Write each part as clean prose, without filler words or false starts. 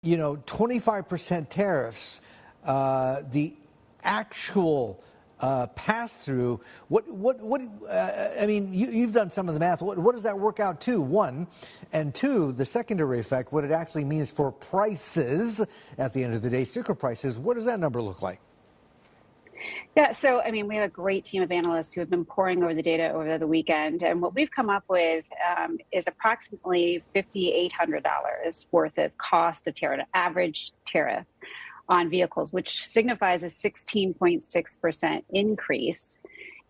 25% tariffs, the actual pass-through, I mean, you've done some of the math. What does that work out to, one? And two, the secondary effect, what it actually means for prices at the end of the day, sticker prices, what does that number look like? Yeah, so, I mean, we have a great team of analysts who have been poring over the data over the weekend. And what we've come up with is approximately $5,800 worth of cost of tariff, average tariff on vehicles, which signifies a 16.6% increase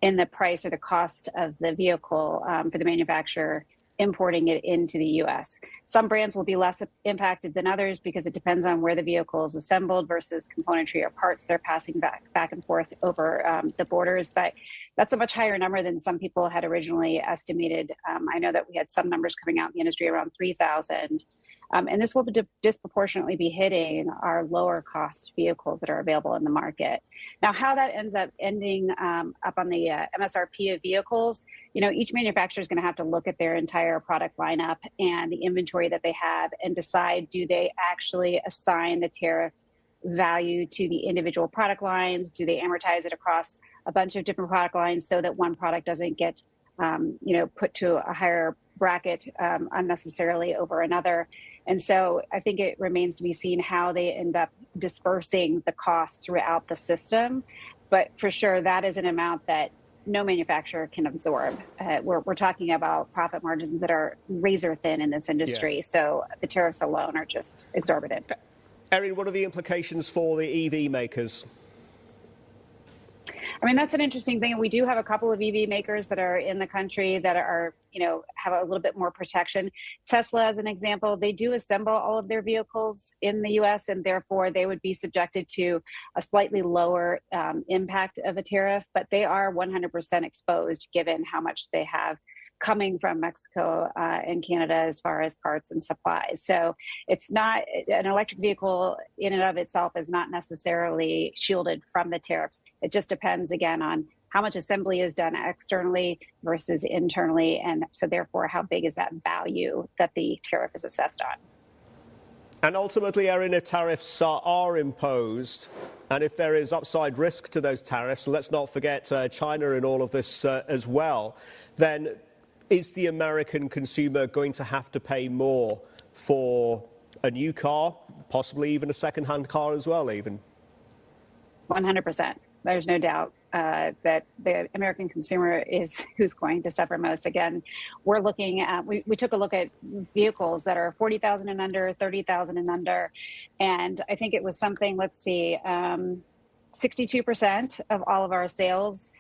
in the price or the cost of the vehicle for the manufacturer importing it into the U.S. Some brands will be less impacted than others because it depends on where the vehicle is assembled versus componentry or parts they're passing back and forth over the borders. But that's a much higher number than some people had originally estimated. I know that we had some numbers coming out in the industry around 3,000. And this will disproportionately be hitting our lower cost vehicles that are available in the market. Now, how that ends up ending up on the MSRP of vehicles, each manufacturer is going to have to look at their entire product lineup and the inventory that they have and decide, do they actually assign the tariff value to the individual product lines? Do they amortize it across a bunch of different product lines so that one product doesn't get put to a higher bracket unnecessarily over another? And so I think it remains to be seen how they end up dispersing the cost throughout the system. But for sure, that is an amount that no manufacturer can absorb. We're talking about profit margins that are razor thin in this industry. Yes. So the tariffs alone are just exorbitant. Erin, what are the implications for the EV makers? I mean, that's an interesting thing. We do have a couple of EV makers that are in the country that are, have a little bit more protection. Tesla, as an example, they do assemble all of their vehicles in the U.S., and therefore they would be subjected to a slightly lower impact of a tariff, but they are 100% exposed given how much they have coming from Mexico and Canada as far as parts and supplies. So it's not, an electric vehicle in and of itself is not necessarily shielded from the tariffs. It just depends, again, on how much assembly is done externally versus internally. And so therefore, how big is that value that the tariff is assessed on? And ultimately, Erin, if tariffs are imposed, and if there is upside risk to those tariffs, and let's not forget China in all of this as well, then is the American consumer going to have to pay more for a new car, possibly even a second-hand car as well, even? 100%. There's no doubt that the American consumer is who's going to suffer most. Again, we're looking at, we took a look at vehicles that are 40,000 and under, 30,000 and under, and I think it was something, 62% of all of our sales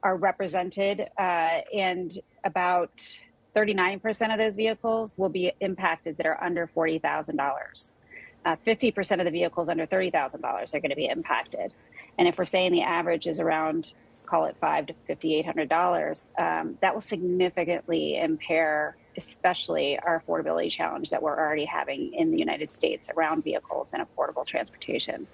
are represented, and about 39% of those vehicles will be impacted that are under $40,000. 50% of the vehicles under $30,000 are going to be impacted. And if we're saying the average is around, let's call it $500 to $5,800, that will significantly impair, especially our affordability challenge that we're already having in the United States around vehicles and affordable transportation.